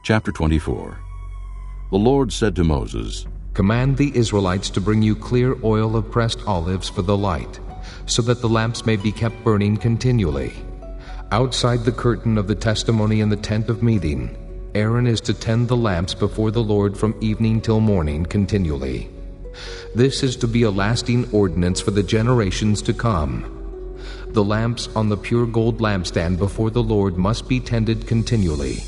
Chapter 24. The Lord said to Moses, Command the Israelites to bring you clear oil of pressed olives for the light, so that the lamps may be kept burning continually. Outside the curtain of the testimony in the tent of meeting, Aaron is to tend the lamps before the Lord from evening till morning continually. This is to be a lasting ordinance for the generations to come. The lamps on the pure gold lampstand before the Lord must be tended continually.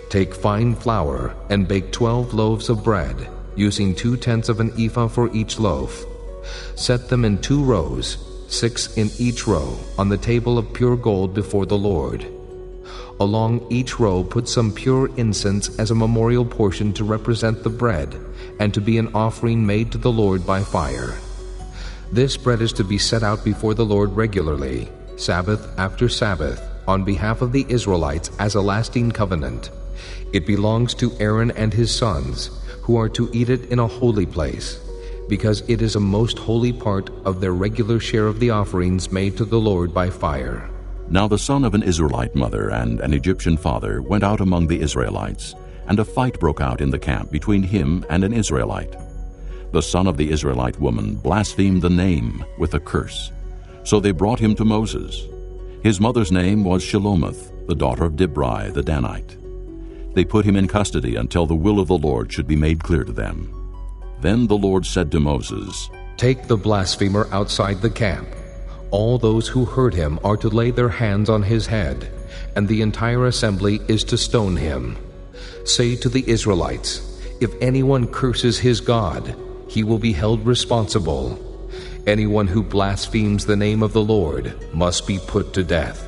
Take fine flour and bake 12 loaves of bread, using 2/10 of an ephah for each loaf. Set them in 2 rows, 6 in each row, on the table of pure gold before the Lord. Along each row put some pure incense as a memorial portion to represent the bread, and to be an offering made to the Lord by fire. This bread is to be set out before the Lord regularly, Sabbath after Sabbath, on behalf of the Israelites as a lasting covenant. It belongs to Aaron and his sons, who are to eat it in a holy place, because it is a most holy part of their regular share of the offerings made to the Lord by fire. Now the son of an Israelite mother and an Egyptian father went out among the Israelites, and a fight broke out in the camp between him and an Israelite. The son of the Israelite woman blasphemed the name with a curse. So they brought him to Moses. His mother's name was Shelomith, the daughter of Dibri the Danite. They put him in custody until the will of the Lord should be made clear to them. Then the Lord said to Moses, Take the blasphemer outside the camp. All those who heard him are to lay their hands on his head, and the entire assembly is to stone him. Say to the Israelites, If anyone curses his God, he will be held responsible. Anyone who blasphemes the name of the Lord must be put to death.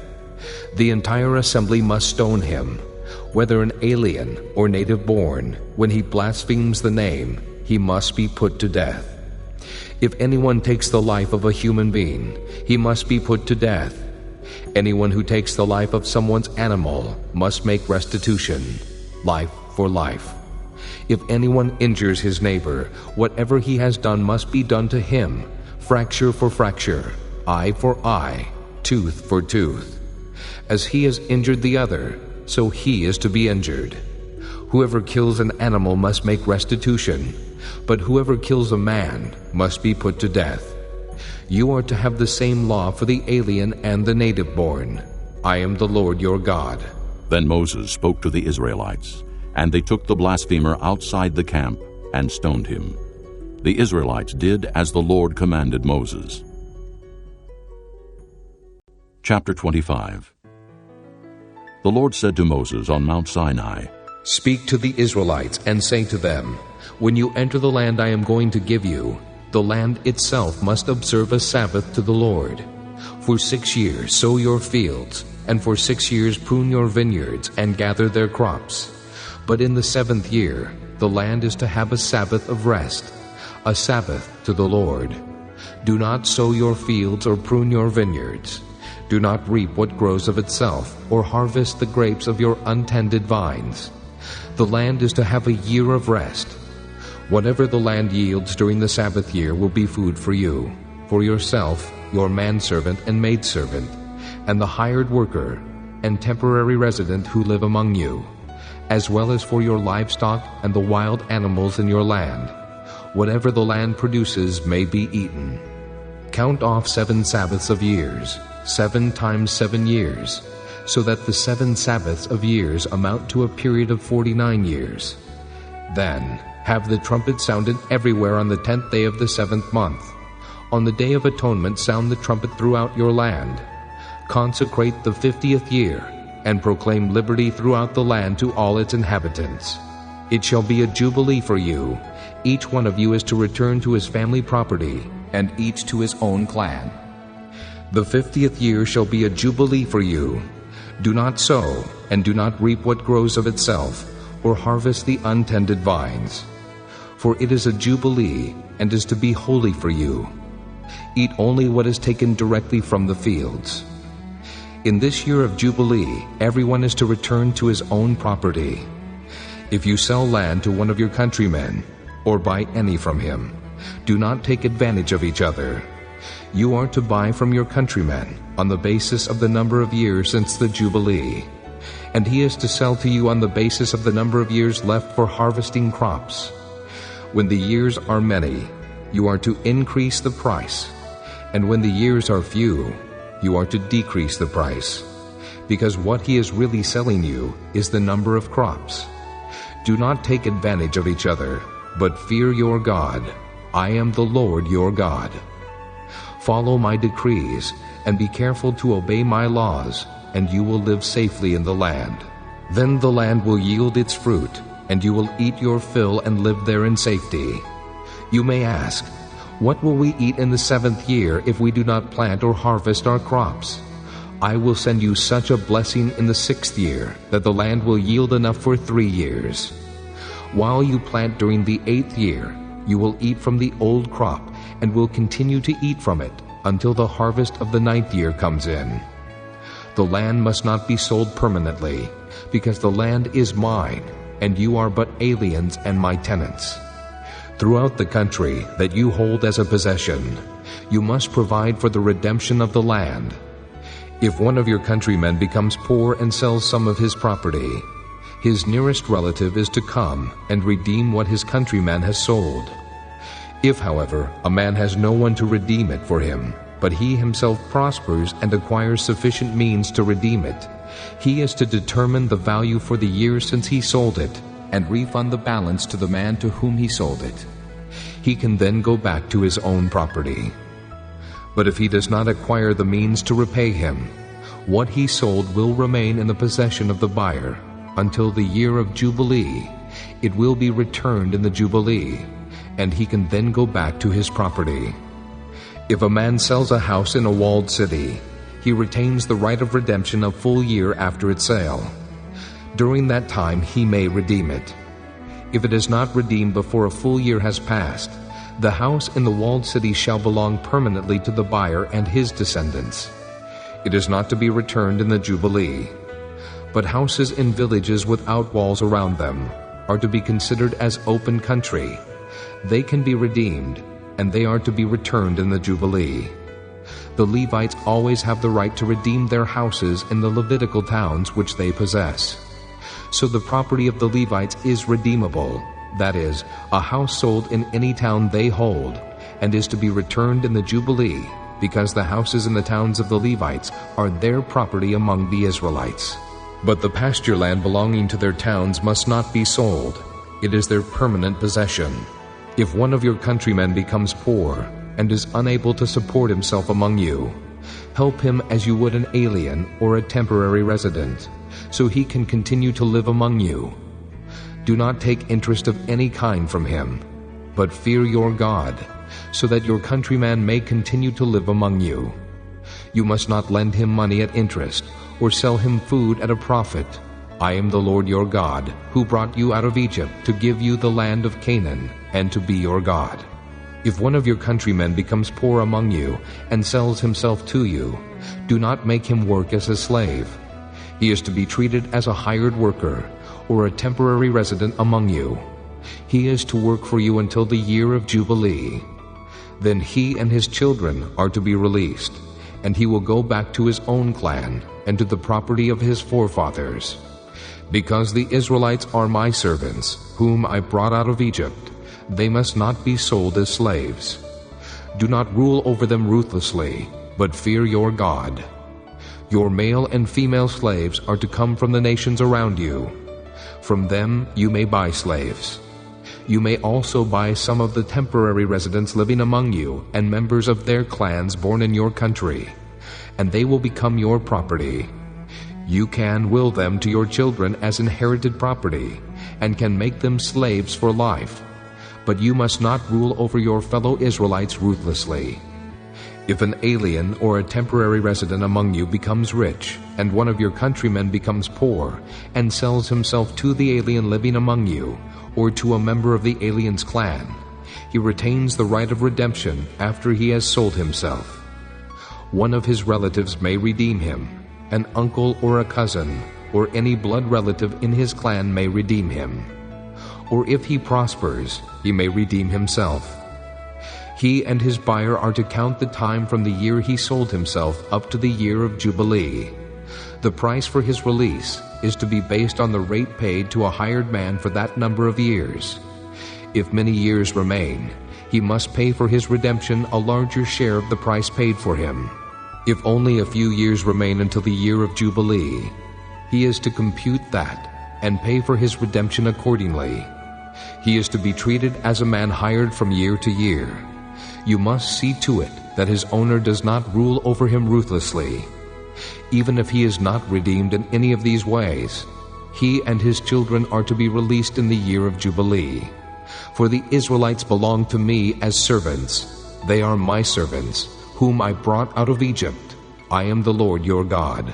The entire assembly must stone him, whether an alien or native-born. When he blasphemes the name, he must be put to death. If anyone takes the life of a human being, he must be put to death. Anyone who takes the life of someone's animal must make restitution, life for life. If anyone injures his neighbor, whatever he has done must be done to him, fracture for fracture, eye for eye, tooth for tooth. As he has injured the other, so he is to be injured. Whoever kills an animal must make restitution, but whoever kills a man must be put to death. You are to have the same law for the alien and the native-born. I am the Lord your God. Then Moses spoke to the Israelites, and they took the blasphemer outside the camp and stoned him. The Israelites did as the Lord commanded Moses. Chapter 25. The Lord said to Moses on Mount Sinai, Speak to the Israelites and say to them, When you enter the land I am going to give you, the land itself must observe a Sabbath to the Lord. For 6 years sow your fields, and for 6 years prune your vineyards and gather their crops. But in the 7th year the land is to have a Sabbath of rest, a Sabbath to the Lord. Do not sow your fields or prune your vineyards. Do not reap what grows of itself, or harvest the grapes of your untended vines. The land is to have a year of rest. Whatever the land yields during the Sabbath year will be food for you, for yourself, your manservant and maidservant, and the hired worker and temporary resident who live among you, as well as for your livestock and the wild animals in your land. Whatever the land produces may be eaten. Count off 7 Sabbaths of years, 7 times 7 years, so that the 7 Sabbaths of years amount to a period of 49 years. Then have the trumpet sounded everywhere on the 10th day of the 7th month. On the Day of Atonement sound the trumpet throughout your land. Consecrate the 50th year, and proclaim liberty throughout the land to all its inhabitants. It shall be a jubilee for you. Each one of you is to return to his family property, and each to his own clan. The 50th year shall be a jubilee for you. Do not sow, and do not reap what grows of itself, or harvest the untended vines. For it is a jubilee, and is to be holy for you. Eat only what is taken directly from the fields. In this year of Jubilee, everyone is to return to his own property. If you sell land to one of your countrymen, or buy any from him, do not take advantage of each other. You are to buy from your countrymen on the basis of the number of years since the Jubilee. and he is to sell to you on the basis of the number of years left for harvesting crops. When the years are many, you are to increase the price, and when the years are few, you are to decrease the price, because what he is really selling you is the number of crops. Do not take advantage of each other, but fear your God. I am the Lord your God. Follow my decrees, and be careful to obey my laws, and you will live safely in the land. Then the land will yield its fruit, and you will eat your fill and live there in safety. You may ask, what will we eat in the 7th year if we do not plant or harvest our crops? I will send you such a blessing in the 6th year that the land will yield enough for 3 years. While you plant during the 8th year, you will eat from the old crop and will continue to eat from it until the harvest of the 9th year comes in. The land must not be sold permanently, because the land is mine, and you are but aliens and my tenants. Throughout the country that you hold as a possession, you must provide for the redemption of the land. If one of your countrymen becomes poor and sells some of his property, his nearest relative is to come and redeem what his countryman has sold. If, however, a man has no one to redeem it for him, but he himself prospers and acquires sufficient means to redeem it, he is to determine the value for the year since he sold it, and refund the balance to the man to whom he sold it. He can then go back to his own property. But if he does not acquire the means to repay him, what he sold will remain in the possession of the buyer until the year of Jubilee. It will be returned in the Jubilee, and he can then go back to his property. If a man sells a house in a walled city, he retains the right of redemption a full year after its sale. During that time he may redeem it. If it is not redeemed before a full year has passed, the house in the walled city shall belong permanently to the buyer and his descendants. It is not to be returned in the Jubilee. But houses in villages without walls around them are to be considered as open country. They can be redeemed, and they are to be returned in the Jubilee. The Levites always have the right to redeem their houses in the Levitical towns which they possess. So the property of the Levites is redeemable, that is, a house sold in any town they hold, and is to be returned in the Jubilee, because the houses in the towns of the Levites are their property among the Israelites. But the pasture land belonging to their towns must not be sold. It is their permanent possession. If one of your countrymen becomes poor and is unable to support himself among you, help him as you would an alien or a temporary resident, so he can continue to live among you. Do not take interest of any kind from him, but fear your God, so that your countryman may continue to live among you. You must not lend him money at interest, or sell him food at a profit. I am the Lord your God, who brought you out of Egypt to give you the land of Canaan, and to be your God. If one of your countrymen becomes poor among you, and sells himself to you, do not make him work as a slave. He is to be treated as a hired worker, or a temporary resident among you. He is to work for you until the year of Jubilee. Then he and his children are to be released, and he will go back to his own clan and to the property of his forefathers. Because the Israelites are my servants, whom I brought out of Egypt, they must not be sold as slaves. Do not rule over them ruthlessly, but fear your God. Your male and female slaves are to come from the nations around you. From them you may buy slaves. You may also buy some of the temporary residents living among you and members of their clans born in your country, and they will become your property. You can will them to your children as inherited property, and can make them slaves for life. But you must not rule over your fellow Israelites ruthlessly. If an alien or a temporary resident among you becomes rich, and one of your countrymen becomes poor, and sells himself to the alien living among you, or to a member of the alien's clan, he retains the right of redemption after he has sold himself. One of his relatives may redeem him. An uncle or a cousin, or any blood relative in his clan may redeem him. Or if he prospers, he may redeem himself. He and his buyer are to count the time from the year he sold himself up to the year of Jubilee. The price for his release is to be based on the rate paid to a hired man for that number of years. If many years remain, he must pay for his redemption a larger share of the price paid for him. If only a few years remain until the year of Jubilee, he is to compute that and pay for his redemption accordingly. He is to be treated as a man hired from year to year. You must see to it that his owner does not rule over him ruthlessly. Even if he is not redeemed in any of these ways, he and his children are to be released in the year of Jubilee. For the Israelites belong to me as servants. They are my servants, whom I brought out of Egypt. I am the Lord your God.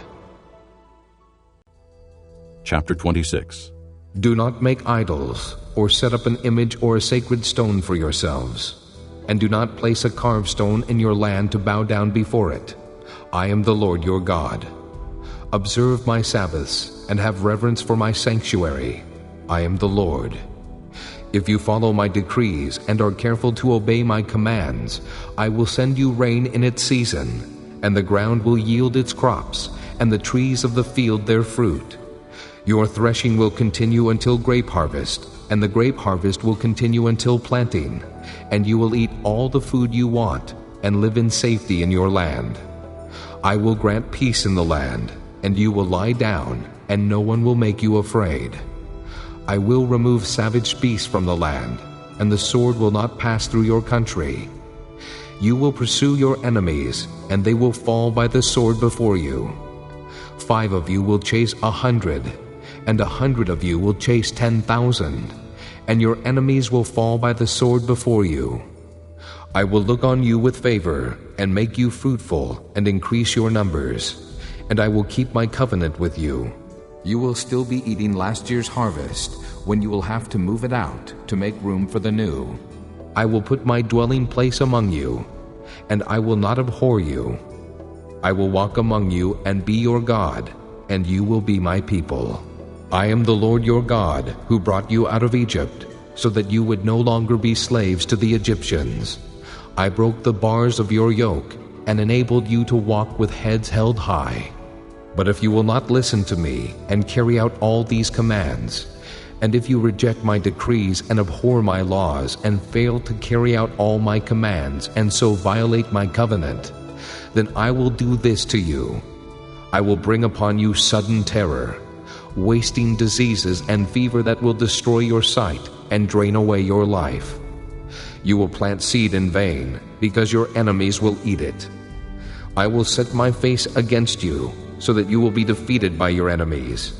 Chapter 26. Do not make idols, or set up an image or a sacred stone for yourselves. And do not place a carved stone in your land to bow down before it. I am the Lord your God. Observe my Sabbaths, and have reverence for my sanctuary. I am the Lord. If you follow my decrees and are careful to obey my commands, I will send you rain in its season, and the ground will yield its crops, and the trees of the field their fruit. Your threshing will continue until grape harvest, and the grape harvest will continue until planting, and you will eat all the food you want, and live in safety in your land. I will grant peace in the land, and you will lie down, and no one will make you afraid. I will remove savage beasts from the land, and the sword will not pass through your country. You will pursue your enemies, and they will fall by the sword before you. 5 of you will chase 100, and 100 of you will chase 10,000, and your enemies will fall by the sword before you. I will look on you with favor, and make you fruitful, and increase your numbers, and I will keep my covenant with you. You will still be eating last year's harvest, when you will have to move it out to make room for the new. I will put my dwelling place among you, and I will not abhor you. I will walk among you and be your God, and you will be my people. I am the Lord your God, who brought you out of Egypt, so that you would no longer be slaves to the Egyptians. I broke the bars of your yoke, and enabled you to walk with heads held high. But if you will not listen to me and carry out all these commands, and if you reject my decrees and abhor my laws and fail to carry out all my commands and so violate my covenant, then I will do this to you. I will bring upon you sudden terror, wasting diseases and fever that will destroy your sight and drain away your life. You will plant seed in vain, because your enemies will eat it. I will set my face against you, so that you will be defeated by your enemies.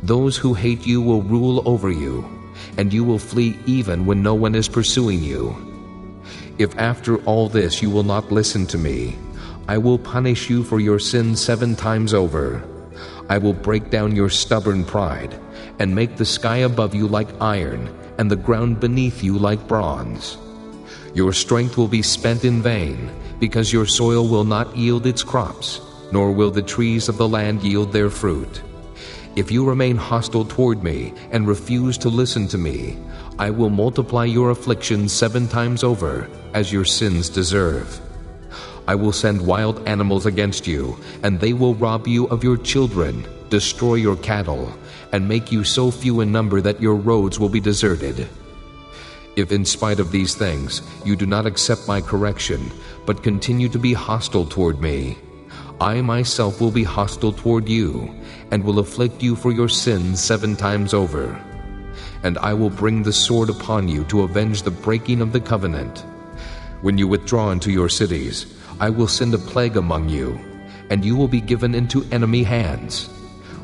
Those who hate you will rule over you, and you will flee even when no one is pursuing you. If after all this you will not listen to me, I will punish you for your sins 7 times over. I will break down your stubborn pride, and make the sky above you like iron, and the ground beneath you like bronze. Your strength will be spent in vain, because your soil will not yield its crops, nor will the trees of the land yield their fruit. If you remain hostile toward me and refuse to listen to me, I will multiply your afflictions 7 times over, as your sins deserve. I will send wild animals against you, and they will rob you of your children, destroy your cattle, and make you so few in number that your roads will be deserted. If in spite of these things you do not accept my correction, but continue to be hostile toward me, I myself will be hostile toward you, and will afflict you for your sins 7 times over. And I will bring the sword upon you to avenge the breaking of the covenant. When you withdraw into your cities, I will send a plague among you, and you will be given into enemy hands.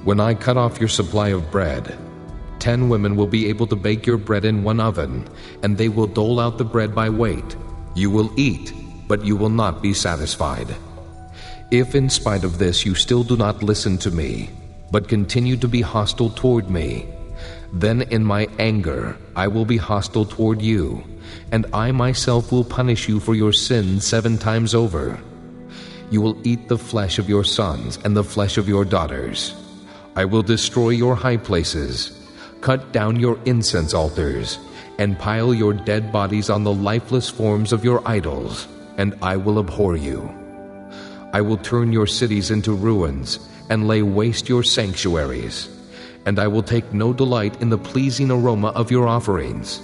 When I cut off your supply of bread, 10 women will be able to bake your bread in 1 oven, and they will dole out the bread by weight. You will eat, but you will not be satisfied. If in spite of this you still do not listen to me, but continue to be hostile toward me, then in my anger I will be hostile toward you, and I myself will punish you for your sins 7 times over. You will eat the flesh of your sons and the flesh of your daughters. I will destroy your high places, cut down your incense altars, and pile your dead bodies on the lifeless forms of your idols, and I will abhor you. I will turn your cities into ruins, and lay waste your sanctuaries. And I will take no delight in the pleasing aroma of your offerings.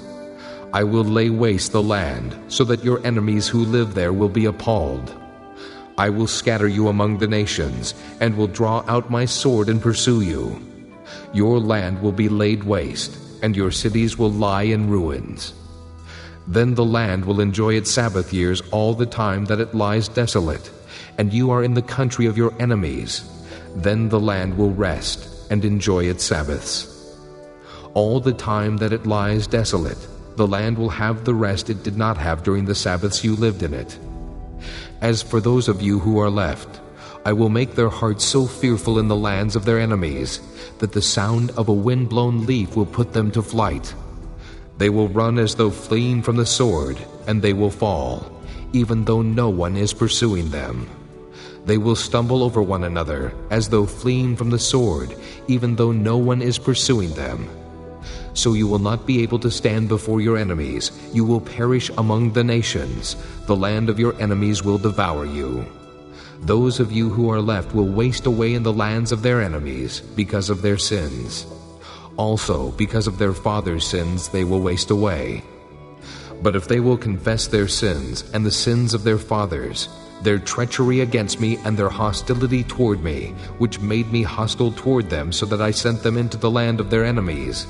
I will lay waste the land, so that your enemies who live there will be appalled. I will scatter you among the nations, and will draw out my sword and pursue you. Your land will be laid waste, and your cities will lie in ruins. Then the land will enjoy its Sabbath years all the time that it lies desolate, and you are in the country of your enemies. Then the land will rest and enjoy its Sabbaths. All the time that it lies desolate, the land will have the rest it did not have during the Sabbaths you lived in it. As for those of you who are left, I will make their hearts so fearful in the lands of their enemies that the sound of a wind-blown leaf will put them to flight. They will run as though fleeing from the sword, and they will fall, even though no one is pursuing them. They will stumble over one another as though fleeing from the sword, even though no one is pursuing them. So you will not be able to stand before your enemies. You will perish among the nations. The land of your enemies will devour you. Those of you who are left will waste away in the lands of their enemies because of their sins. Also, because of their fathers' sins, they will waste away. But if they will confess their sins and the sins of their fathers, their treachery against me and their hostility toward me, which made me hostile toward them so that I sent them into the land of their enemies,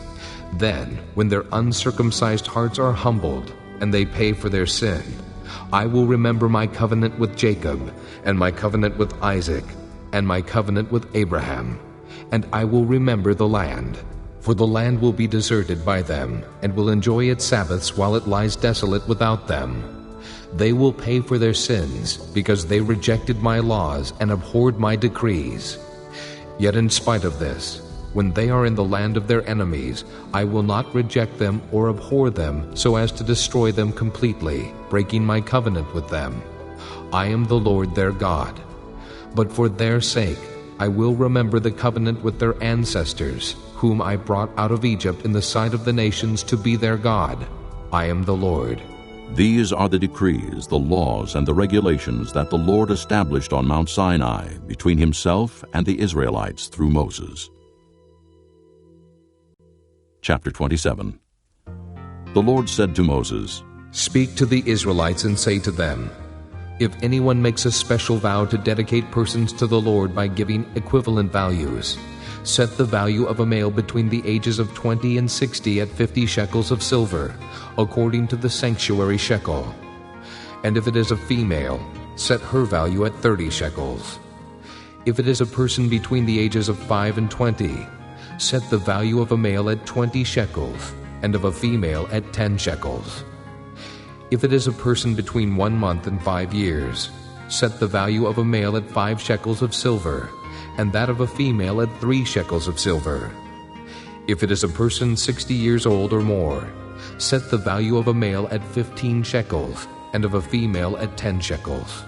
then, when their uncircumcised hearts are humbled and they pay for their sin, I will remember my covenant with Jacob, and my covenant with Isaac, and my covenant with Abraham, and I will remember the land. For the land will be deserted by them, and will enjoy its Sabbaths while it lies desolate without them. They will pay for their sins, because they rejected my laws and abhorred my decrees. Yet in spite of this, when they are in the land of their enemies, I will not reject them or abhor them so as to destroy them completely, breaking my covenant with them. I am the Lord their God. But for their sake, I will remember the covenant with their ancestors, whom I brought out of Egypt in the sight of the nations to be their God. I am the Lord. These are the decrees, the laws, and the regulations that the Lord established on Mount Sinai between himself and the Israelites through Moses. Chapter 27. The Lord said to Moses, Speak to the Israelites and say to them, If anyone makes a special vow to dedicate persons to the Lord by giving equivalent values, set the value of a male between the ages of 20 and 60 at 50 shekels of silver, according to the sanctuary shekel. And if it is a female, set her value at 30 shekels. If it is a person between the ages of 5 and 20, set the value of a male at 20 shekels, and of a female at 10 shekels. If it is a person between 1 month and 5 years, set the value of a male at 5 shekels of silver, and that of a female at 3 shekels of silver. If it is a person 60 years old or more, set the value of a male at 15 shekels, and of a female at 10 shekels.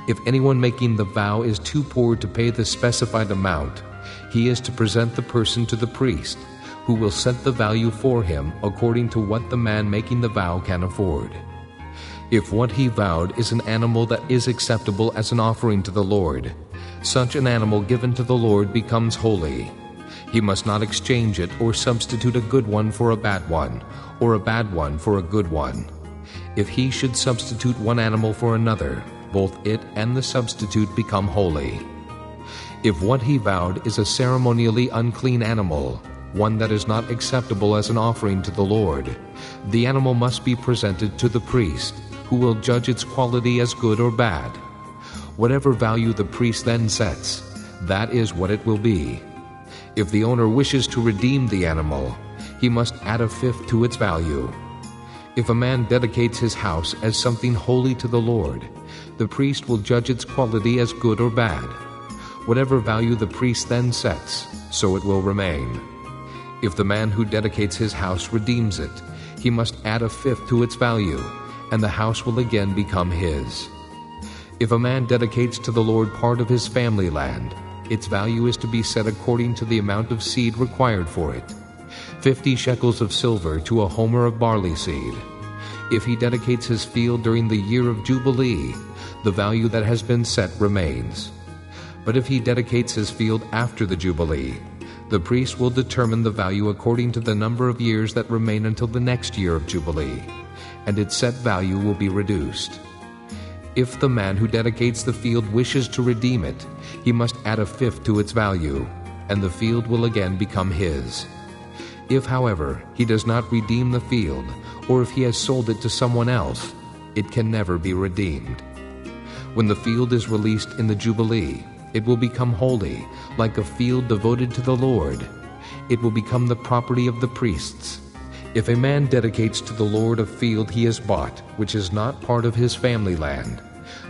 If anyone making the vow is too poor to pay the specified amount, he is to present the person to the priest, who will set the value for him according to what the man making the vow can afford. If what he vowed is an animal that is acceptable as an offering to the Lord, such an animal given to the Lord becomes holy. He must not exchange it or substitute a good one for a bad one, or a bad one for a good one. If he should substitute one animal for another, both it and the substitute become holy. If what he vowed is a ceremonially unclean animal, one that is not acceptable as an offering to the Lord, the animal must be presented to the priest, who will judge its quality as good or bad. Whatever value the priest then sets, that is what it will be. If the owner wishes to redeem the animal, he must add a fifth to its value. If a man dedicates his house as something holy to the Lord, the priest will judge its quality as good or bad. Whatever value the priest then sets, so it will remain. If the man who dedicates his house redeems it, he must add a fifth to its value, and the house will again become his. If a man dedicates to the Lord part of his family land, its value is to be set according to the amount of seed required for it, 50 shekels of silver to a homer of barley seed. If he dedicates his field during the year of Jubilee, the value that has been set remains. But if he dedicates his field after the Jubilee, the priest will determine the value according to the number of years that remain until the next year of Jubilee, and its set value will be reduced. If the man who dedicates the field wishes to redeem it, he must add a fifth to its value, and the field will again become his. If, however, he does not redeem the field, or if he has sold it to someone else, it can never be redeemed. When the field is released in the Jubilee, it will become holy, like a field devoted to the Lord. It will become the property of the priests. If a man dedicates to the Lord a field he has bought, which is not part of his family land,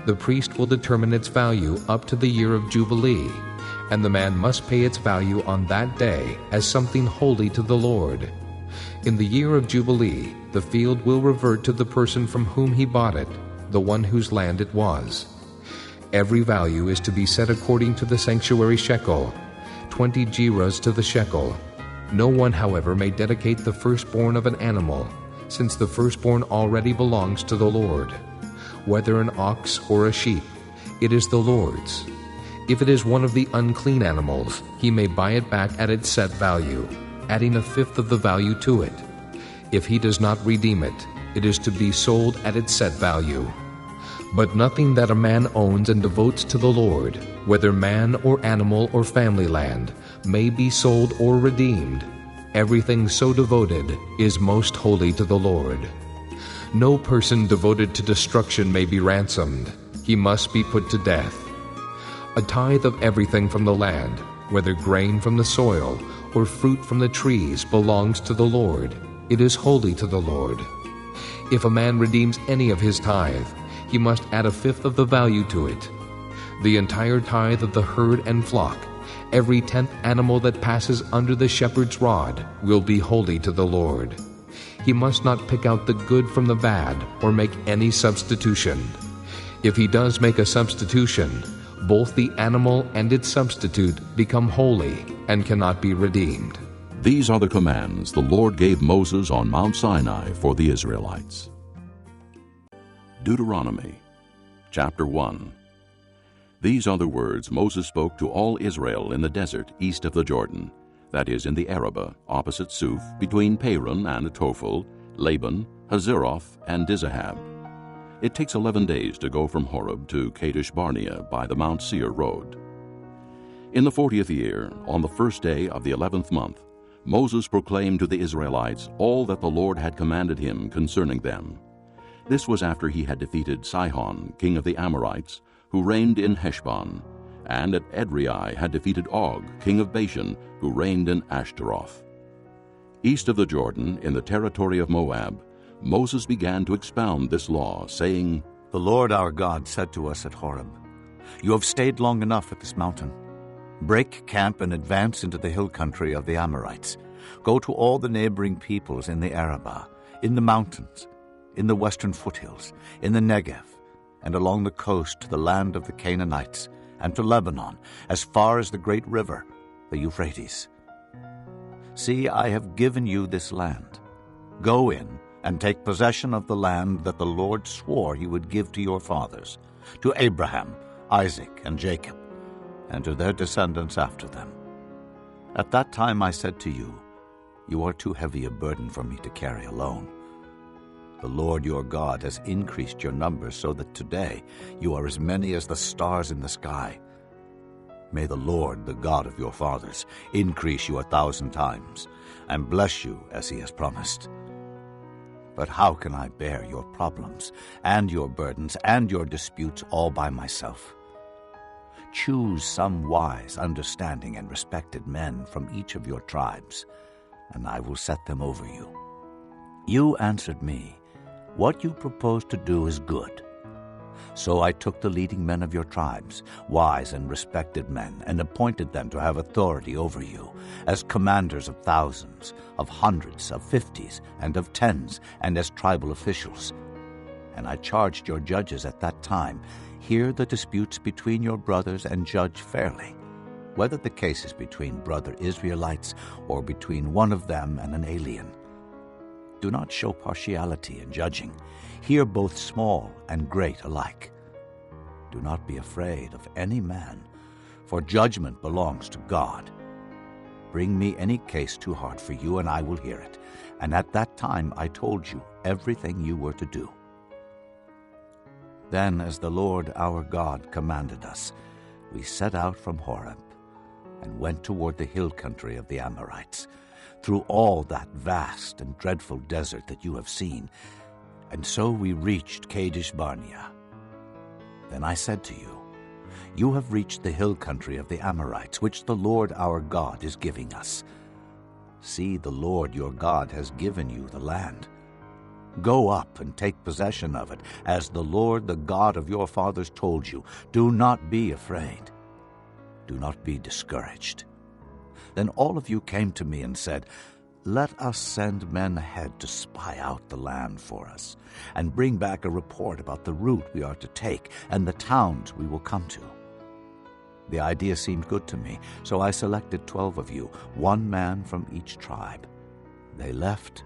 the priest will determine its value up to the year of Jubilee, and the man must pay its value on that day as something holy to the Lord. In the year of Jubilee, the field will revert to the person from whom he bought it, the one whose land it was. Every value is to be set according to the sanctuary shekel, 20 gerahs to the shekel. No one, however, may dedicate the firstborn of an animal, since the firstborn already belongs to the Lord. Whether an ox or a sheep, it is the Lord's. If it is one of the unclean animals, he may buy it back at its set value, adding a fifth of the value to it. If he does not redeem it, it is to be sold at its set value. But nothing that a man owns and devotes to the Lord, whether man or animal or family land, may be sold or redeemed. Everything so devoted is most holy to the Lord. No person devoted to destruction may be ransomed. He must be put to death. A tithe of everything from the land, whether grain from the soil or fruit from the trees, belongs to the Lord. It is holy to the Lord. If a man redeems any of his tithe, he must add a fifth of the value to it. The entire tithe of the herd and flock, every 10th animal that passes under the shepherd's rod, will be holy to the Lord. He must not pick out the good from the bad or make any substitution. If he does make a substitution, both the animal and its substitute become holy and cannot be redeemed. These are the commands the Lord gave Moses on Mount Sinai for the Israelites. Deuteronomy, chapter 1. These are the words Moses spoke to all Israel in the desert east of the Jordan, that is, in the Arabah, opposite Suf, between Paran and Tophel, Laban, Hazeroth, and Dizahab. It takes 11 days to go from Horeb to Kadesh Barnea by the Mount Seir road. In the 40th year, on the first day of the 11th month, Moses proclaimed to the Israelites all that the Lord had commanded him concerning them. This was after he had defeated Sihon, king of the Amorites, who reigned in Heshbon, and at Edrei had defeated Og, king of Bashan, who reigned in Ashtaroth. East of the Jordan, in the territory of Moab, Moses began to expound this law, saying, The Lord our God said to us at Horeb, You have stayed long enough at this mountain. Break camp and advance into the hill country of the Amorites. Go to all the neighboring peoples in the Arabah, in the mountains, in the western foothills, in the Negev, and along the coast to the land of the Canaanites, and to Lebanon, as far as the great river, the Euphrates. See, I have given you this land. Go in and take possession of the land that the Lord swore he would give to your fathers, to Abraham, Isaac, and Jacob, and to their descendants after them. At that time I said to you, You are too heavy a burden for me to carry alone. The Lord your God has increased your numbers so that today you are as many as the stars in the sky. May the Lord, the God of your fathers, increase you 1,000 times, and bless you as he has promised. But how can I bear your problems, and your burdens, and your disputes all by myself? Choose some wise, understanding, and respected men from each of your tribes, and I will set them over you. You answered me, What you propose to do is good. So I took the leading men of your tribes, wise and respected men, and appointed them to have authority over you, as commanders of thousands, of hundreds, of 50s, and of 10s, and as tribal officials. And I charged your judges at that time, Hear the disputes between your brothers and judge fairly, whether the case is between brother Israelites or between one of them and an alien. Do not show partiality in judging. Hear both small and great alike. Do not be afraid of any man, for judgment belongs to God. Bring me any case too hard for you, and I will hear it. And at that time I told you everything you were to do. Then, as the Lord our God commanded us, we set out from Horeb and went toward the hill country of the Amorites, through all that vast and dreadful desert that you have seen. And so we reached Kadesh Barnea. Then I said to you, you have reached the hill country of the Amorites, which the Lord our God is giving us. See, the Lord your God has given you the land. Go up and take possession of it, as the Lord, the God of your fathers, told you. Do not be afraid. Do not be discouraged. Then all of you came to me and said, let us send men ahead to spy out the land for us, and bring back a report about the route we are to take and the towns we will come to. The idea seemed good to me, so I selected 12 of you, one man from each tribe. They left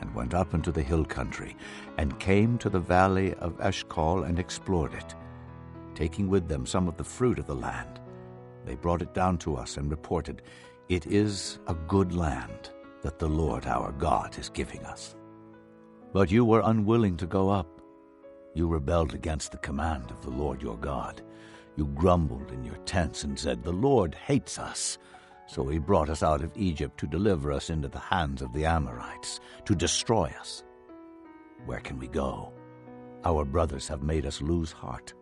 and went up into the hill country, and came to the valley of Eshcol and explored it, taking with them some of the fruit of the land. They brought it down to us and reported, it is a good land that the Lord our God is giving us. But you were unwilling to go up. You rebelled against the command of the Lord your God. You grumbled in your tents and said, the Lord hates us. So he brought us out of Egypt to deliver us into the hands of the Amorites, to destroy us. Where can we go? Our brothers have made us lose heart.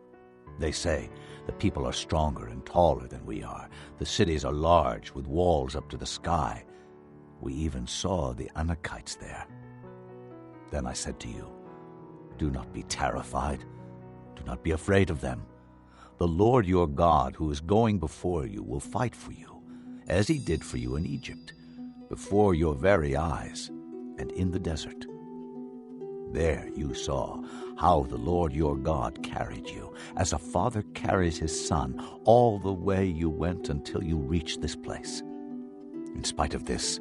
They say, the people are stronger and taller than we are. The cities are large, with walls up to the sky. We even saw the Anakites there. Then I said to you, do not be terrified. Do not be afraid of them. The Lord your God, who is going before you, will fight for you, as he did for you in Egypt, before your very eyes, and in the desert. There you saw how the Lord your God carried you, as a father carries his son, all the way you went until you reached this place. In spite of this,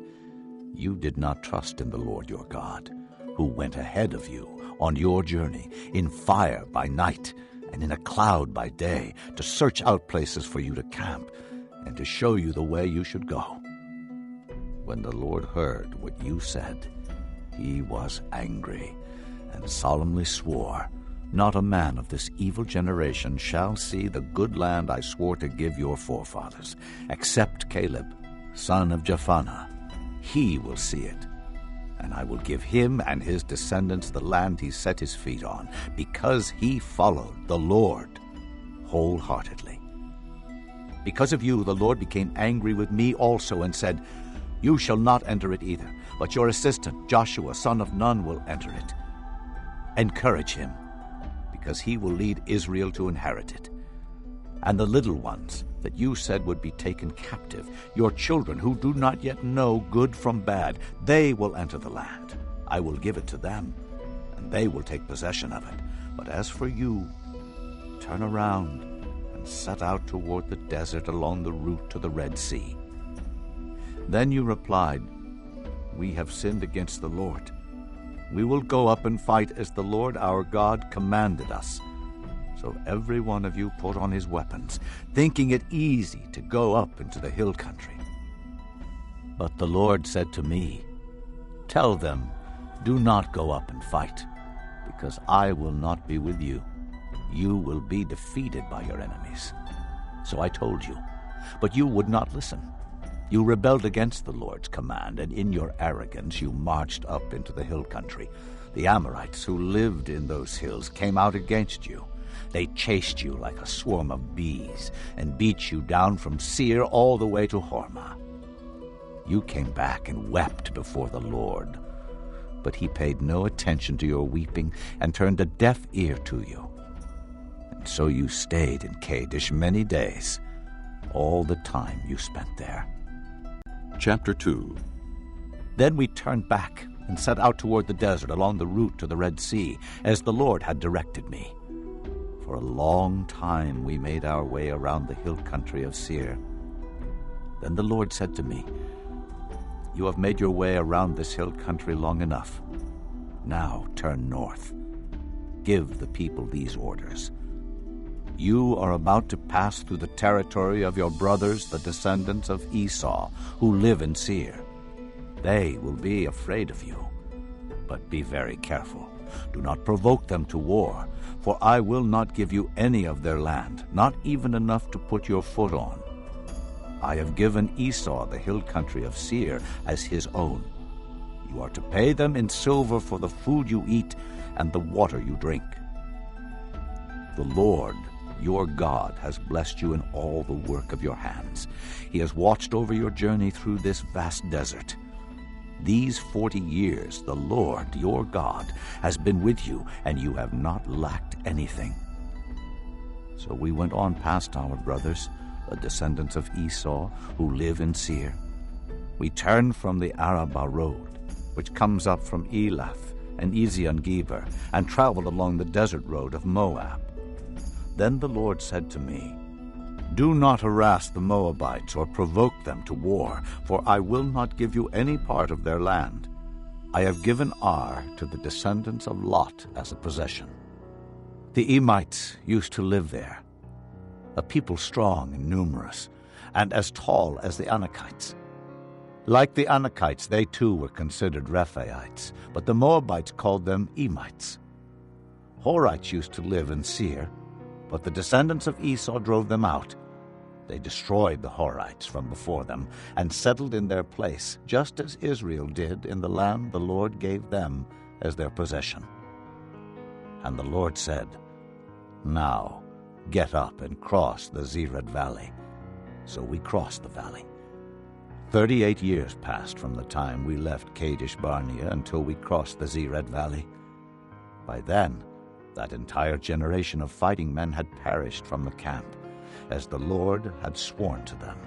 you did not trust in the Lord your God, who went ahead of you on your journey, in fire by night and in a cloud by day, to search out places for you to camp and to show you the way you should go. When the Lord heard what you said, he was angry and solemnly swore, not a man of this evil generation shall see the good land I swore to give your forefathers, except Caleb, son of Jephunneh. He will see it, and I will give him and his descendants the land he set his feet on, because he followed the Lord wholeheartedly. Because of you, the Lord became angry with me also and said, you shall not enter it either, but your assistant, Joshua, son of Nun, will enter it. Encourage him, because he will lead Israel to inherit it. And the little ones that you said would be taken captive, your children who do not yet know good from bad, they will enter the land. I will give it to them, and they will take possession of it. But as for you, turn around and set out toward the desert along the route to the Red Sea. Then you replied, we have sinned against the Lord. We will go up and fight as the Lord our God commanded us. So every one of you put on his weapons, thinking it easy to go up into the hill country. But the Lord said to me, tell them, do not go up and fight, because I will not be with you. You will be defeated by your enemies. So I told you, but you would not listen. You rebelled against the Lord's command, and in your arrogance you marched up into the hill country. The Amorites who lived in those hills came out against you. They chased you like a swarm of bees and beat you down from Seir all the way to Hormah. You came back and wept before the Lord, but he paid no attention to your weeping and turned a deaf ear to you. And so you stayed in Kadesh many days, all the time you spent there. Chapter 2. Then we turned back and set out toward the desert along the route to the Red Sea, as the Lord had directed me. For a long time we made our way around the hill country of Seir. Then the Lord said to me, you have made your way around this hill country long enough. Now turn north. Give the people these orders. You are about to pass through the territory of your brothers, the descendants of Esau, who live in Seir. They will be afraid of you. But be very careful. Do not provoke them to war, for I will not give you any of their land, not even enough to put your foot on. I have given Esau the hill country of Seir as his own. You are to pay them in silver for the food you eat and the water you drink. The Lord, your God, has blessed you in all the work of your hands. He has watched over your journey through this vast desert. These 40 years the Lord, your God, has been with you, and you have not lacked anything. So we went on past our brothers, the descendants of Esau, who live in Seir. We turned from the Arabah road, which comes up from Elath and Ezion-Geber, and traveled along the desert road of Moab. Then the Lord said to me, Do not harass the Moabites or provoke them to war, for I will not give you any part of their land. I have given Ar to the descendants of Lot as a possession. The Emites used to live there, a people strong and numerous, and as tall as the Anakites. Like the Anakites, they too were considered Rephaites, but the Moabites called them Emites. Horites used to live in Seir, but the descendants of Esau drove them out. They destroyed the Horites from before them and settled in their place, just as Israel did in the land the Lord gave them as their possession. And the Lord said, Now get up and cross the Zered Valley. So we crossed the valley. 38 years passed from the time we left Kadesh Barnea until we crossed the Zered Valley. By then, that entire generation of fighting men had perished from the camp, as the Lord had sworn to them.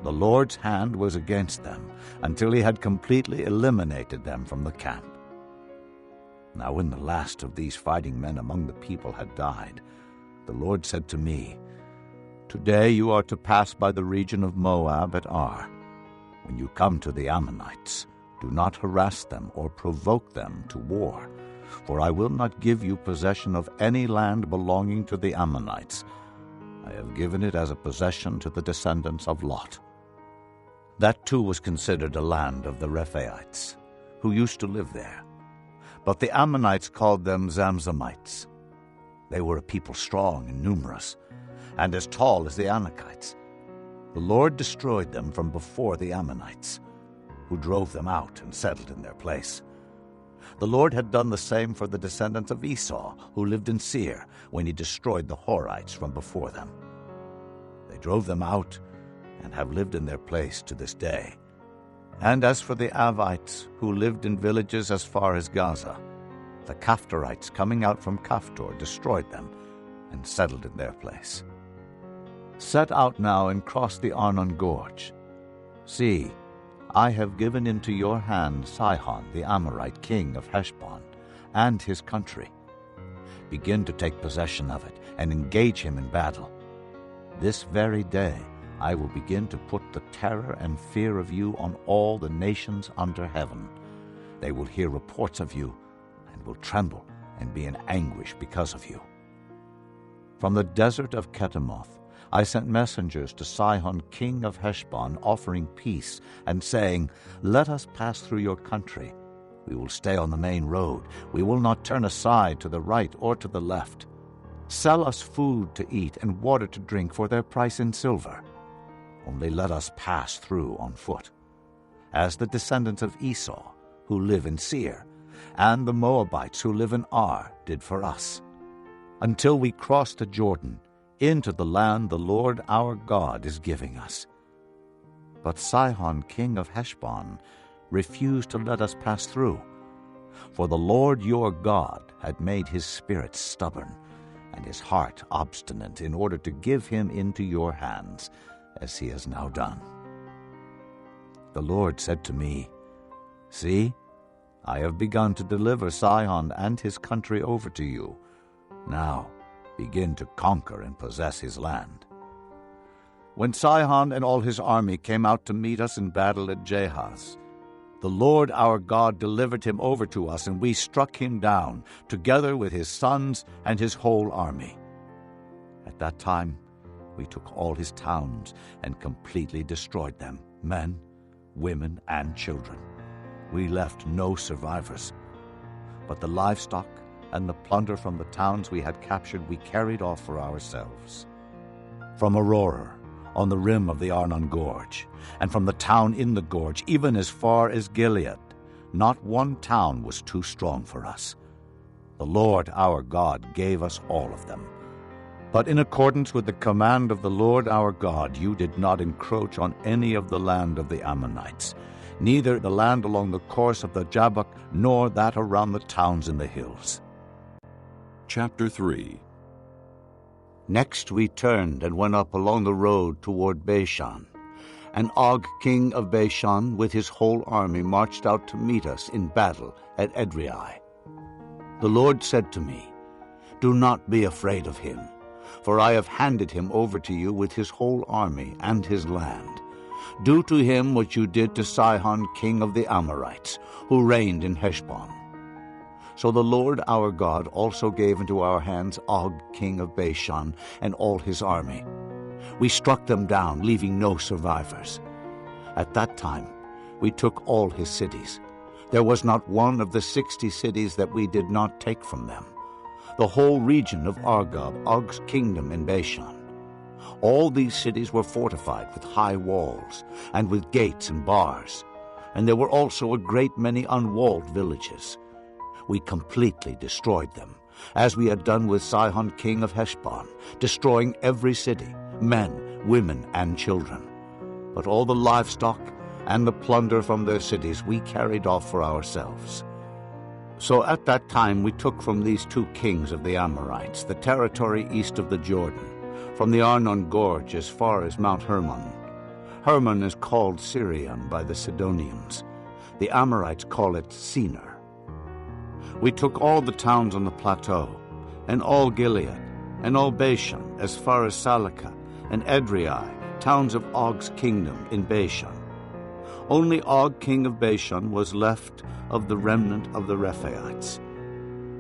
The Lord's hand was against them until he had completely eliminated them from the camp. Now when the last of these fighting men among the people had died, the Lord said to me, Today you are to pass by the region of Moab at Ar. When you come to the Ammonites, do not harass them or provoke them to war, for I will not give you possession of any land belonging to the Ammonites. I have given it as a possession to the descendants of Lot. That too was considered a land of the Rephaites, who used to live there. But the Ammonites called them Zamzamites. They were a people strong and numerous, and as tall as the Anakites. The Lord destroyed them from before the Ammonites, who drove them out and settled in their place. The Lord had done the same for the descendants of Esau, who lived in Seir, when he destroyed the Horites from before them. They drove them out and have lived in their place to this day. And as for the Avites, who lived in villages as far as Gaza, the Caphtorites coming out from Caphtor destroyed them and settled in their place. Set out now and cross the Arnon Gorge. See, I have given into your hand Sihon the Amorite king of Heshbon and his country. Begin to take possession of it and engage him in battle. This very day I will begin to put the terror and fear of you on all the nations under heaven. They will hear reports of you and will tremble and be in anguish because of you. From the desert of Kedemoth I sent messengers to Sihon king of Heshbon, offering peace and saying, Let us pass through your country. We will stay on the main road. We will not turn aside to the right or to the left. Sell us food to eat and water to drink for their price in silver. Only let us pass through on foot, as the descendants of Esau, who live in Seir, and the Moabites who live in Ar did for us, until we cross the Jordan into the land the Lord our God is giving us. But Sihon king of Heshbon refused to let us pass through, for the Lord your God had made his spirit stubborn and his heart obstinate in order to give him into your hands, as he has now done. The Lord said to me, See, I have begun to deliver Sihon and his country over to you. Now begin to conquer and possess his land. When Sihon and all his army came out to meet us in battle at Jahaz, the Lord our God delivered him over to us, and we struck him down, together with his sons and his whole army. At that time, we took all his towns and completely destroyed them, men, women, and children. We left no survivors. But the livestock and the plunder from the towns we had captured we carried off for ourselves. From Aurora, on the rim of the Arnon Gorge, and from the town in the gorge, even as far as Gilead, not one town was too strong for us. The Lord our God gave us all of them. But in accordance with the command of the Lord our God, you did not encroach on any of the land of the Ammonites, neither the land along the course of the Jabbok, nor that around the towns in the hills. Chapter 3. Next we turned and went up along the road toward Bashan. And Og, king of Bashan, with his whole army, marched out to meet us in battle at Edrei. The Lord said to me, "Do not be afraid of him, for I have handed him over to you with his whole army and his land. Do to him what you did to Sihon, king of the Amorites, who reigned in Heshbon." So the Lord our God also gave into our hands Og, king of Bashan, and all his army. We struck them down, leaving no survivors. At that time we took all his cities. There was not one of the 60 cities that we did not take from them. The whole region of Argob, Og's kingdom in Bashan. All these cities were fortified with high walls and with gates and bars, and there were also a great many unwalled villages. We completely destroyed them, as we had done with Sihon king of Heshbon, destroying every city, men, women, and children. But all the livestock and the plunder from their cities we carried off for ourselves. So at that time we took from these 2 kings of the Amorites the territory east of the Jordan, from the Arnon Gorge as far as Mount Hermon. Hermon is called Sirion by the Sidonians. The Amorites call it Senir. We took all the towns on the plateau, and all Gilead, and all Bashan as far as Salakah, and Edrei, towns of Og's kingdom in Bashan. Only Og, king of Bashan, was left of the remnant of the Rephaites.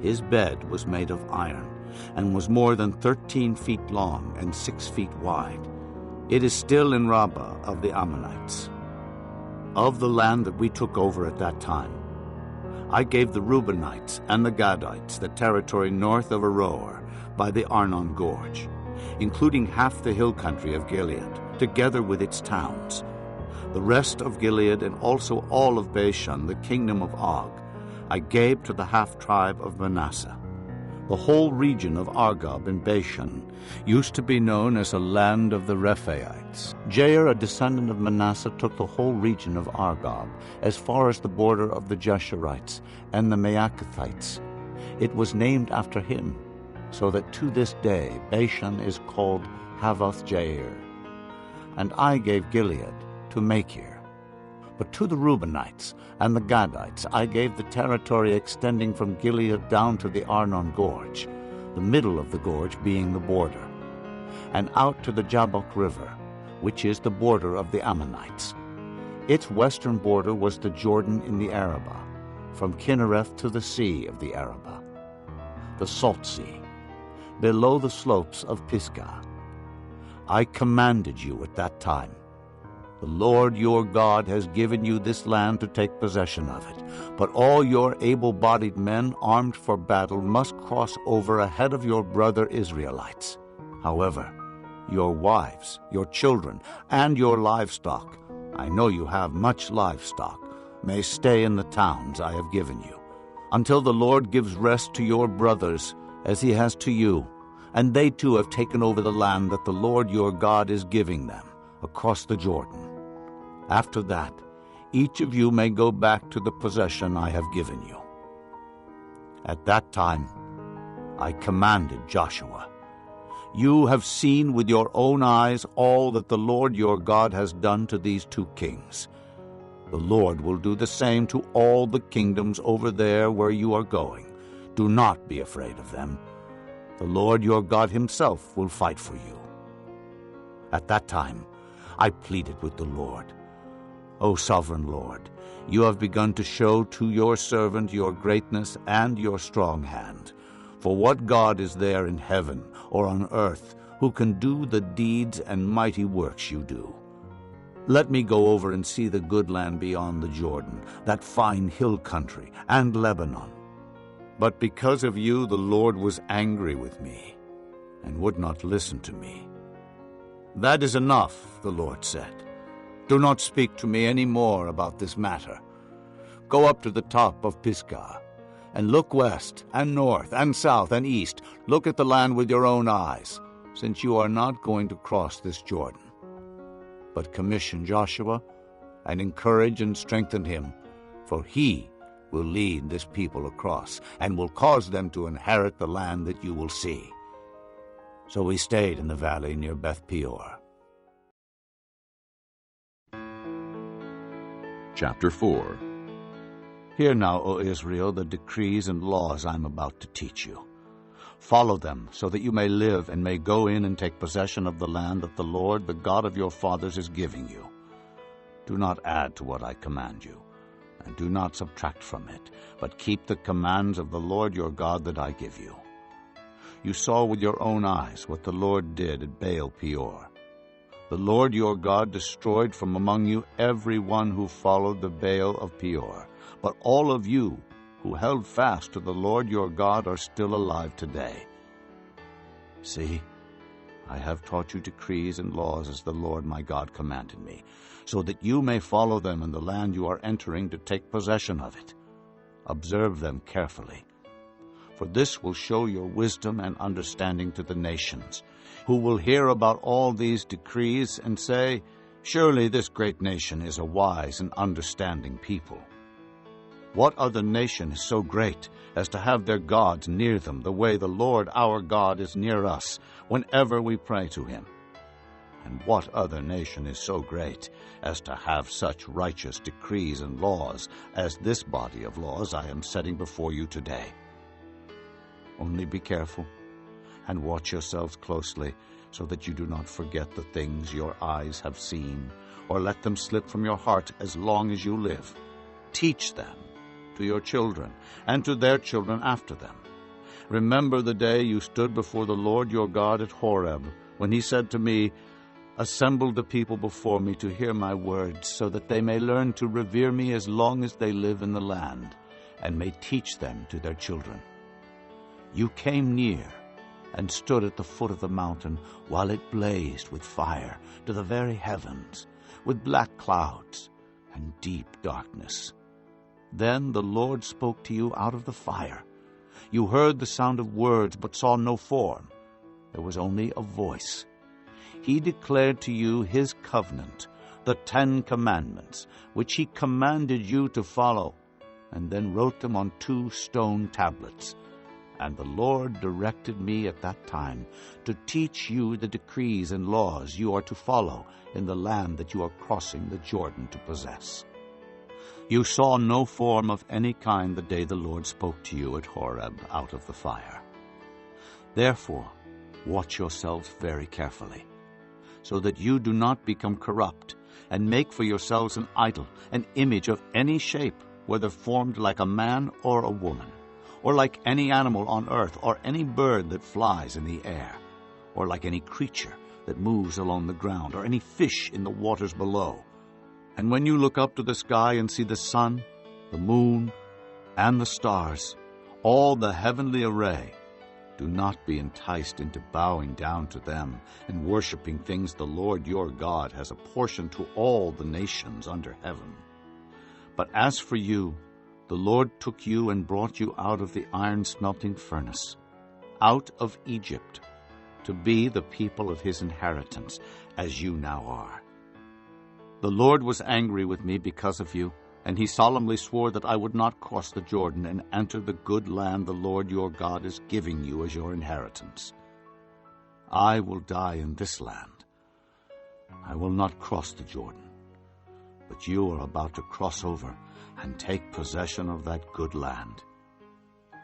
His bed was made of iron, and was more than 13 feet long and 6 feet wide. It is still in Rabbah of the Ammonites. Of the land that we took over at that time, I gave the Reubenites and the Gadites the territory north of Aroer by the Arnon Gorge, including half the hill country of Gilead, together with its towns. The rest of Gilead and also all of Bashan, the kingdom of Og, I gave to the half-tribe of Manasseh. The whole region of Argob and Bashan used to be known as a land of the Rephaites. Jair, a descendant of Manasseh, took the whole region of Argob as far as the border of the Jeshurites and the Maacathites. It was named after him, so that to this day Bashan is called Havoth Jair. And I gave Gilead to Machir. But to the Reubenites and the Gadites I gave the territory extending from Gilead down to the Arnon Gorge, the middle of the gorge being the border, and out to the Jabbok River, which is the border of the Ammonites. Its western border was the Jordan in the Arabah, from Kinnereth to the sea of the Arabah, the Salt Sea, below the slopes of Pisgah. I commanded you at that time, "The Lord your God has given you this land to take possession of it, but all your able-bodied men armed for battle must cross over ahead of your brother Israelites. However, your wives, your children, and your livestock, I know you have much livestock, may stay in the towns I have given you, until the Lord gives rest to your brothers as he has to you, and they too have taken over the land that the Lord your God is giving them across the Jordan. After that, each of you may go back to the possession I have given you." At that time, I commanded Joshua, "You have seen with your own eyes all that the Lord your God has done to these 2 kings. The Lord will do the same to all the kingdoms over there where you are going. Do not be afraid of them. The Lord your God himself will fight for you." At that time, I pleaded with the Lord, "O sovereign Lord, you have begun to show to your servant your greatness and your strong hand. For what God is there in heaven or on earth who can do the deeds and mighty works you do. Let me go over and see the good land beyond the Jordan, that fine hill country, and Lebanon. But because of you the Lord was angry with me, and would not listen to me. That is enough, the Lord said. Do not speak to me any more about this matter. Go up to the top of Pisgah, and look west, and north, and south, and east. Look at the land with your own eyes, since you are not going to cross this Jordan. But commission Joshua, and encourage and strengthen him, for he will lead this people across, and will cause them to inherit the land that you will see. So we stayed in the valley near Beth Peor. Chapter 4. Hear now, O Israel, the decrees and laws I am about to teach you. Follow them, so that you may live and may go in and take possession of the land that the Lord, the God of your fathers, is giving you. Do not add to what I command you, and do not subtract from it, but keep the commands of the Lord your God that I give you. You saw with your own eyes what the Lord did at Baal Peor. The Lord your God destroyed from among you every one who followed the Baal of Peor. But all of you who held fast to the Lord your God are still alive today. See, I have taught you decrees and laws as the Lord my God commanded me, so that you may follow them in the land you are entering to take possession of it. Observe them carefully. For this will show your wisdom and understanding to the nations, who will hear about all these decrees and say, Surely this great nation is a wise and understanding people. What other nation is so great as to have their gods near them the way the Lord our God is near us whenever we pray to him? And what other nation is so great as to have such righteous decrees and laws as this body of laws I am setting before you today? Only be careful and watch yourselves closely, so that you do not forget the things your eyes have seen, or let them slip from your heart as long as you live. Teach them to your children, and to their children after them. Remember the day you stood before the Lord your God at Horeb, when he said to me, Assemble the people before me to hear my words, so that they may learn to revere me as long as they live in the land, and may teach them to their children. You came near and stood at the foot of the mountain while it blazed with fire to the very heavens, with black clouds and deep darkness. Then the Lord spoke to you out of the fire. You heard the sound of words, but saw no form. There was only a voice. He declared to you his covenant, the 10 Commandments, which he commanded you to follow, and then wrote them on 2 stone tablets. And the Lord directed me at that time to teach you the decrees and laws you are to follow in the land that you are crossing the Jordan to possess. You saw no form of any kind the day the Lord spoke to you at Horeb out of the fire. Therefore, watch yourselves very carefully, so that you do not become corrupt and make for yourselves an idol, an image of any shape, whether formed like a man or a woman, or like any animal on earth, or any bird that flies in the air, or like any creature that moves along the ground, or any fish in the waters below. And when you look up to the sky and see the sun, the moon, and the stars, all the heavenly array, do not be enticed into bowing down to them and worshiping things the Lord your God has apportioned to all the nations under heaven. But as for you, the Lord took you and brought you out of the iron-smelting furnace, out of Egypt, to be the people of his inheritance, as you now are. The Lord was angry with me because of you, and he solemnly swore that I would not cross the Jordan and enter the good land the Lord your God is giving you as your inheritance. I will die in this land. I will not cross the Jordan, but you are about to cross over and take possession of that good land.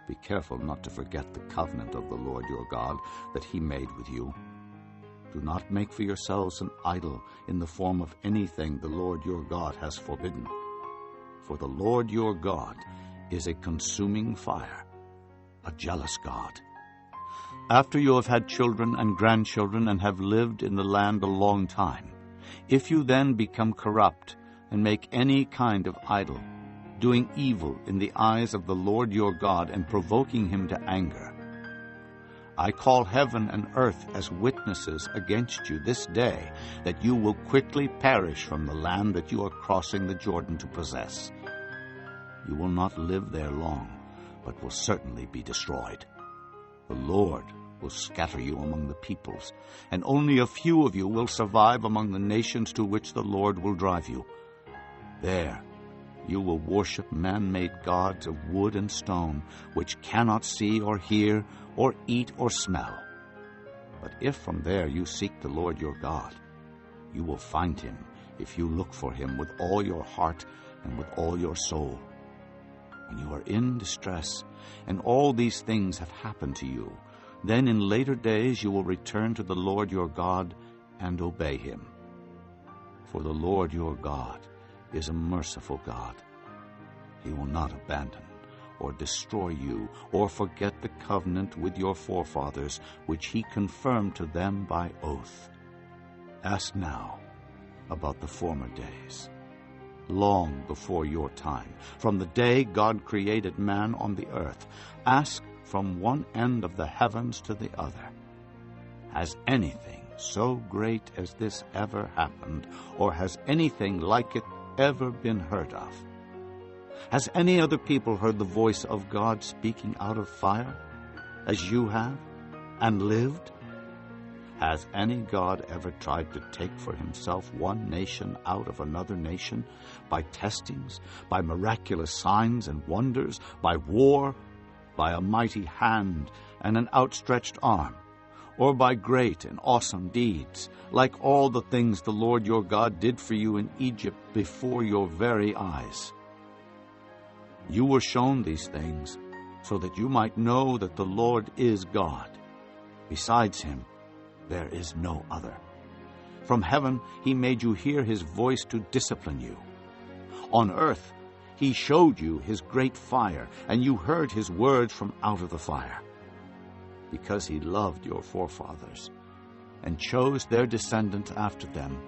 Be careful not to forget the covenant of the Lord your God that he made with you. Do not make for yourselves an idol in the form of anything the Lord your God has forbidden. For the Lord your God is a consuming fire, a jealous God. After you have had children and grandchildren and have lived in the land a long time, if you then become corrupt and make any kind of idol, doing evil in the eyes of the Lord your God and provoking him to anger, I call heaven and earth as witnesses against you this day that you will quickly perish from the land that you are crossing the Jordan to possess. You will not live there long, but will certainly be destroyed. The Lord will scatter you among the peoples, and only a few of you will survive among the nations to which the Lord will drive you. There you will worship man-made gods of wood and stone, which cannot see or hear or eat or smell. But if from there you seek the Lord your God, you will find him if you look for him with all your heart and with all your soul. When you are in distress, and all these things have happened to you, then in later days you will return to the Lord your God and obey him. For the Lord your God is a merciful God. He will not abandon or destroy you or forget the covenant with your forefathers, which he confirmed to them by oath. Ask now about the former days, long before your time, from the day God created man on the earth. Ask from one end of the heavens to the other. Has anything so great as this ever happened, or has anything like it ever been heard of? Has any other people heard the voice of God speaking out of fire, as you have, and lived? Has any God ever tried to take for himself one nation out of another nation, by testings, by miraculous signs and wonders, by war, by a mighty hand and an outstretched arm, or by great and awesome deeds, like all the things the Lord your God did for you in Egypt before your very eyes? You were shown these things so that you might know that the Lord is God. Besides him, there is no other. From heaven he made you hear his voice to discipline you. On earth he showed you his great fire, and you heard his words from out of the fire. Because he loved your forefathers and chose their descendants after them,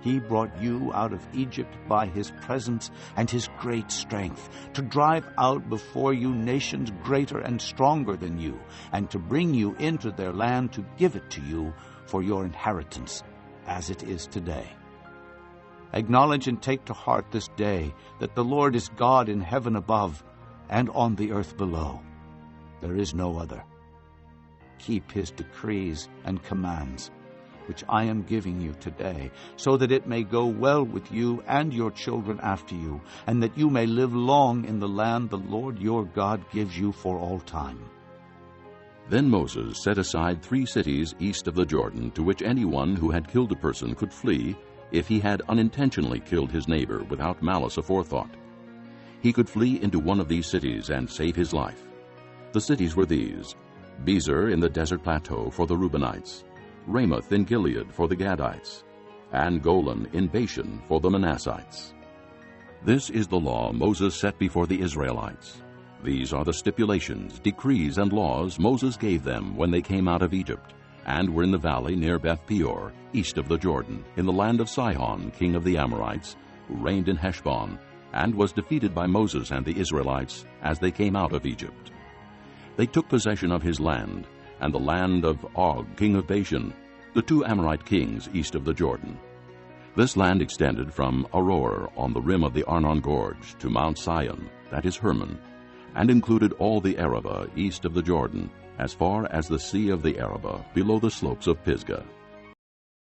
he brought you out of Egypt by his presence and his great strength, to drive out before you nations greater and stronger than you, and to bring you into their land, to give it to you for your inheritance, as it is today. Acknowledge and take to heart this day that the Lord is God in heaven above and on the earth below. There is no other. Keep his decrees and commands, which I am giving you today, so that it may go well with you and your children after you, and that you may live long in the land the Lord your God gives you for all time. Then Moses set aside 3 cities east of the Jordan, to which anyone who had killed a person could flee if he had unintentionally killed his neighbor without malice aforethought. He could flee into one of these cities and save his life. The cities were these: Bezer in the desert plateau for the Reubenites, Ramoth in Gilead for the Gadites, and Golan in Bashan for the Manassites. This is the law Moses set before the Israelites. These are the stipulations, decrees, and laws Moses gave them when they came out of Egypt, and were in the valley near Beth Peor, east of the Jordan, in the land of Sihon, king of the Amorites, who reigned in Heshbon, and was defeated by Moses and the Israelites as they came out of Egypt. They took possession of his land, and the land of Og, king of Bashan, the 2 Amorite kings east of the Jordan. This land extended from Aroer on the rim of the Arnon Gorge to Mount Sion, that is Hermon, and included all the Arabah east of the Jordan, as far as the sea of the Arabah below the slopes of Pisgah.